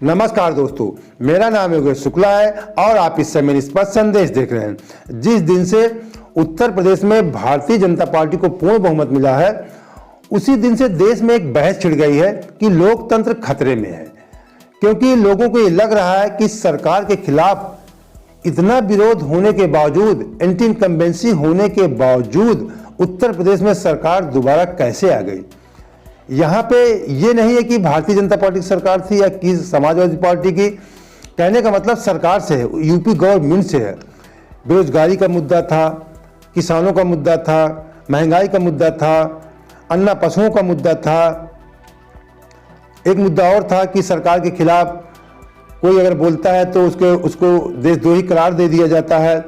नमस्कार दोस्तों, मेरा नाम योगेश शुक्ला है और आप इस समय निष्पक्ष संदेश देख रहे हैं। जिस दिन से उत्तर प्रदेश में भारतीय जनता पार्टी को पूर्ण बहुमत मिला है, उसी दिन से देश में एक बहस छिड़ गई है कि लोकतंत्र खतरे में है, क्योंकि लोगों को ये लग रहा है कि सरकार के खिलाफ इतना विरोध होने के बावजूद, एंटी इनकम्बेंसी होने के बावजूद उत्तर प्रदेश में सरकार दोबारा कैसे आ गई। यहाँ पे ये नहीं है कि भारतीय जनता पार्टी की सरकार थी या कि समाजवादी पार्टी की, कहने का मतलब सरकार से है, यूपी गवर्नमेंट से है। बेरोजगारी का मुद्दा था, किसानों का मुद्दा था, महंगाई का मुद्दा था, अन्ना पशुओं का मुद्दा था। एक मुद्दा और था कि सरकार के खिलाफ कोई अगर बोलता है तो उसको देशद्रोही करार दे दिया जाता है।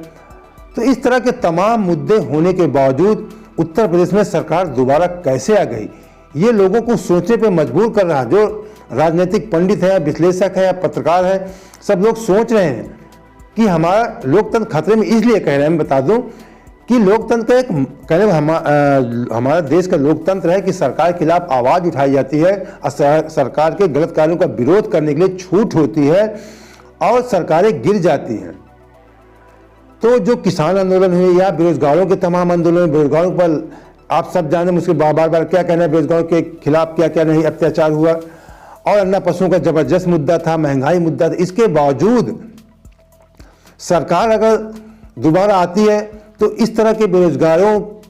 तो इस तरह के तमाम मुद्दे होने के बावजूद उत्तर प्रदेश में सरकार दोबारा कैसे आ गई, ये लोगों को सोचने पे मजबूर कर रहा है। जो राजनीतिक पंडित है, विश्लेषक है या पत्रकार है, सब लोग सोच रहे हैं कि हमारा लोकतंत्र खतरे में। इसलिए कह रहे हैं, मैं बता दूं कि लोकतंत्र का एक कहने हमारा देश का लोकतंत्र है कि सरकार के खिलाफ आवाज़ उठाई जाती है, सरकार के गलत कार्यों का विरोध करने के लिए छूट होती है और सरकारें गिर जाती हैं। तो जो किसान आंदोलन हुए या बेरोजगारों के तमाम आंदोलन, बेरोजगारों पर आप सब जाने मुझे बार बार क्या कहना है, बेरोजगारों के खिलाफ क्या क्या नहीं अत्याचार हुआ, और अन्ना पशुओं का जबरदस्त मुद्दा था, महंगाई मुद्दा था। इसके बावजूद सरकार अगर दोबारा आती है तो इस तरह के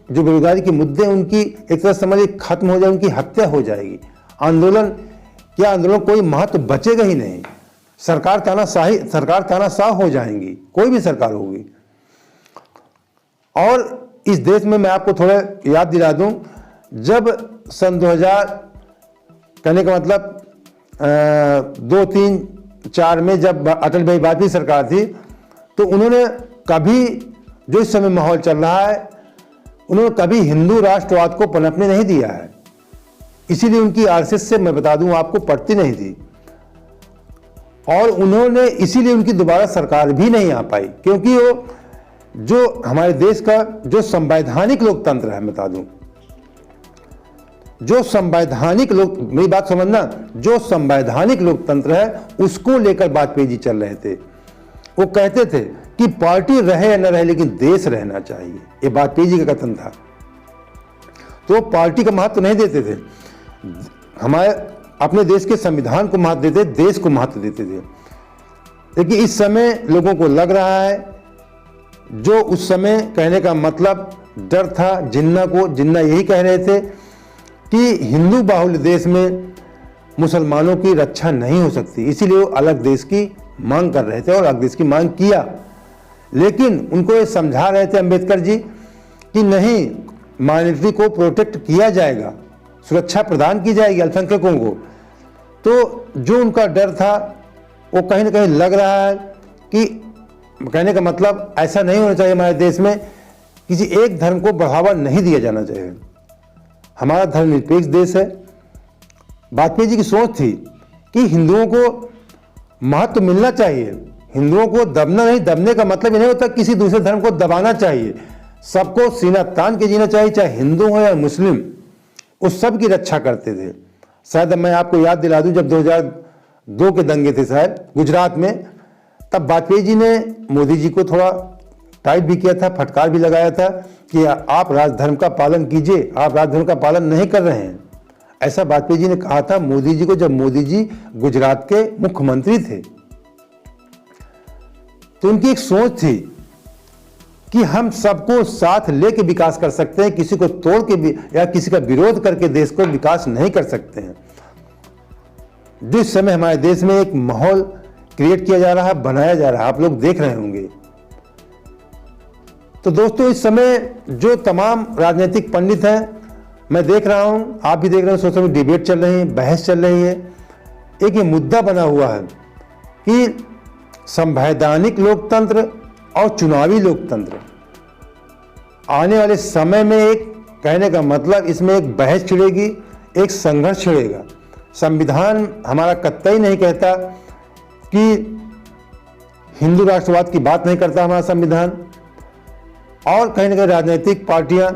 जो बेरोजगारी के मुद्दे उनकी एक तरह समझिए खत्म हो जाए, उनकी हत्या हो जाएगी। आंदोलन कोई महत्व बचेगा ही नहीं। सरकार तानाशाह हो जाएंगी, कोई भी सरकार होगी। और इस देश में मैं आपको थोड़ा याद दिला दूं, जब सन 2000 कहने का मतलब 2, 3, 4 में जब अटल बिहारी वाजपेयी सरकार थी, तो उन्होंने कभी, जो इस समय माहौल चल रहा है, उन्होंने कभी हिंदू राष्ट्रवाद को पनपने नहीं दिया है। इसीलिए उनकी आरएसएस से मैं बता दूं आपको पड़ती नहीं थी, और उन्होंने इसीलिए उनकी दोबारा सरकार भी नहीं आ पाई, क्योंकि वो जो हमारे देश का जो संवैधानिक लोकतंत्र है, बता दूं, जो संवैधानिक मेरी बात समझना, जो संवैधानिक लोकतंत्र है उसको लेकर वाजपेयी जी चल रहे थे। वो कहते थे कि पार्टी रहे या न रहे लेकिन देश रहना चाहिए, ये वाजपेयी जी का कथन था। तो पार्टी का महत्व नहीं देते थे, हमारे अपने देश के संविधान को महत्व देते, देश को महत्व देते थे। लेकिन इस समय लोगों को लग रहा है, जो उस समय कहने का मतलब डर था, जिन्ना यही कह रहे थे कि हिंदू बाहुल्य देश में मुसलमानों की रक्षा नहीं हो सकती, इसीलिए वो अलग देश की मांग कर रहे थे और अलग देश की मांग किया। लेकिन उनको ये समझा रहे थे अम्बेडकर जी कि नहीं, माइनॉरिटी को प्रोटेक्ट किया जाएगा, सुरक्षा प्रदान की जाएगी अल्पसंख्यकों को। तो जो उनका डर था वो कहीं ना कहीं लग रहा है कि कहने का मतलब ऐसा नहीं होना चाहिए। हमारे देश में किसी एक धर्म को बढ़ावा नहीं दिया जाना चाहिए। हमारा धर्मनिरपेक्ष देश है। वाजपेयी जी की सोच थी कि हिंदुओं को महत्व मिलना चाहिए, हिंदुओं को दबना नहीं। दबने का मतलब ये नहीं होता किसी दूसरे धर्म को दबाना चाहिए, सबको सीना तान के जीना चाहिए, चाहे हिंदू हो या मुस्लिम, उस सब की रक्षा करते थे। शायद मैं आपको याद दिला दूं, जब 2002 के दंगे थे शायद गुजरात में, तब वाजपेयी जी ने मोदी जी को थोड़ा टाइट भी किया था, फटकार भी लगाया था कि आप राजधर्म का पालन कीजिए, आप राजधर्म का पालन नहीं कर रहे हैं। ऐसा वाजपेयी जी ने कहा था मोदी जी को, जब मोदी जी गुजरात के मुख्यमंत्री थे। तो उनकी एक सोच थी कि हम सबको साथ लेके विकास कर सकते हैं, किसी को तोड़ के भी या किसी का विरोध करके देश को विकास नहीं कर सकते हैं। जिस समय हमारे देश में एक माहौल क्रिएट किया जा रहा है, बनाया जा रहा है, आप लोग देख रहे होंगे। तो दोस्तों, इस समय जो तमाम राजनीतिक पंडित हैं, मैं देख रहा हूं, आप भी देख रहे हैं, सोशल मीडिया डिबेट चल रही है, बहस चल रही है। एक ये मुद्दा बना हुआ है कि संवैधानिक लोकतंत्र और चुनावी लोकतंत्र, आने वाले समय में एक कहने का मतलब इसमें एक बहस छिड़ेगी, एक संघर्ष छिड़ेगा। संविधान हमारा कतई नहीं कहता कि हिंदू राष्ट्रवाद की बात नहीं करता हमारा संविधान, और कहीं ना कहीं राजनीतिक पार्टियां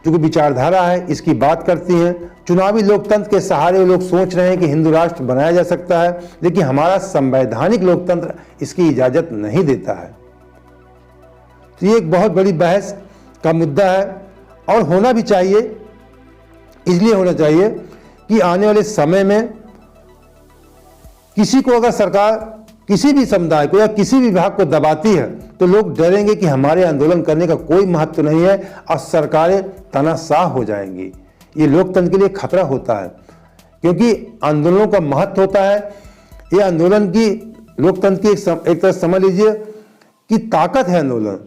जो विचारधारा है इसकी बात करती हैं। चुनावी लोकतंत्र के सहारे वो लोग सोच रहे हैं कि हिंदू राष्ट्र बनाया जा सकता है, लेकिन हमारा संवैधानिक लोकतंत्र इसकी इजाज़त नहीं देता है। तो ये एक बहुत बड़ी बहस का मुद्दा है और होना भी चाहिए। इसलिए होना चाहिए कि आने वाले समय में किसी को अगर सरकार किसी भी समुदाय को या किसी भी विभाग को दबाती है तो लोग डरेंगे कि हमारे आंदोलन करने का कोई महत्व नहीं है और सरकारें तनाशाह हो जाएंगी। ये लोकतंत्र के लिए खतरा होता है, क्योंकि आंदोलनों का महत्व होता है। ये आंदोलन की लोकतंत्र की एक तरह समझ लीजिए कि ताकत है आंदोलन।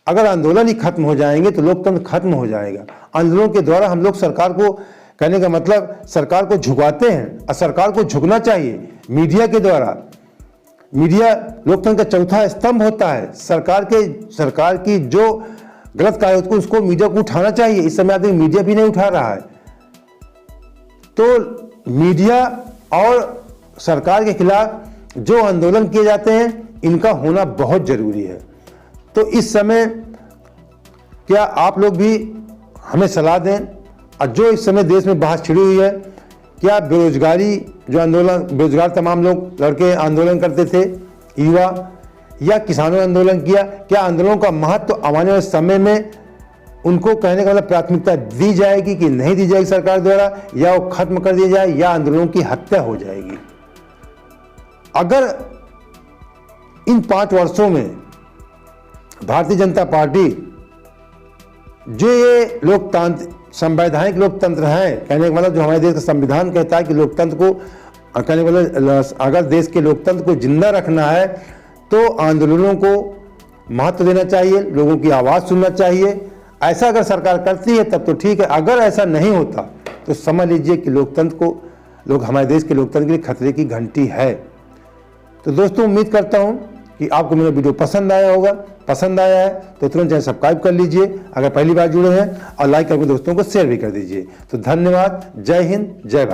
अगर आंदोलन ही खत्म हो जाएंगे तो लोकतंत्र खत्म हो जाएगा। आंदोलन के द्वारा हम लोग सरकार को, कहने का मतलब सरकार को झुकाते हैं और सरकार को झुकना चाहिए मीडिया के द्वारा। मीडिया लोकतंत्र का चौथा स्तंभ होता है। सरकार की जो गलत कार्य होता है उसको मीडिया को उठाना चाहिए। इस समय आदमी मीडिया भी नहीं उठा रहा है। तो मीडिया और सरकार के खिलाफ जो आंदोलन किए जाते हैं इनका होना बहुत जरूरी है। तो इस समय क्या आप लोग भी हमें सलाह दें, और जो इस समय देश में बहस छिड़ी हुई है, क्या बेरोजगारी जो आंदोलन, बेरोजगार तमाम लोग लड़के आंदोलन करते थे, युवा या किसानों ने आंदोलन किया, क्या आंदोलन का महत्व आने वाले समय में उनको, कहने का मतलब, प्राथमिकता दी जाएगी कि नहीं दी जाएगी सरकार द्वारा, या वो खत्म कर दी जाए या आंदोलनों की हत्या हो जाएगी? अगर इन 5 वर्षों में भारतीय जनता पार्टी जो ये लोकतांत्रिक संवैधानिक लोकतंत्र है, कहने का मतलब जो हमारे देश का संविधान कहता है कि लोकतंत्र को, कहने का मतलब अगर देश के लोकतंत्र को जिंदा रखना है तो आंदोलनों को महत्व देना चाहिए, लोगों की आवाज़ सुनना चाहिए। ऐसा अगर सरकार करती है तब तो ठीक है। अगर ऐसा नहीं होता तो समझ लीजिए कि लोकतंत्र को, हमारे देश के लोकतंत्र के लिए खतरे की घंटी है। तो दोस्तों, उम्मीद करता हूँ कि आपको मेरा वीडियो पसंद आया होगा। पसंद आया है तो तुरंत चैनल सब्सक्राइब कर लीजिए अगर पहली बार जुड़े हैं, और लाइक करके दोस्तों को शेयर भी कर दीजिए। तो धन्यवाद। जय हिंद, जय भारत।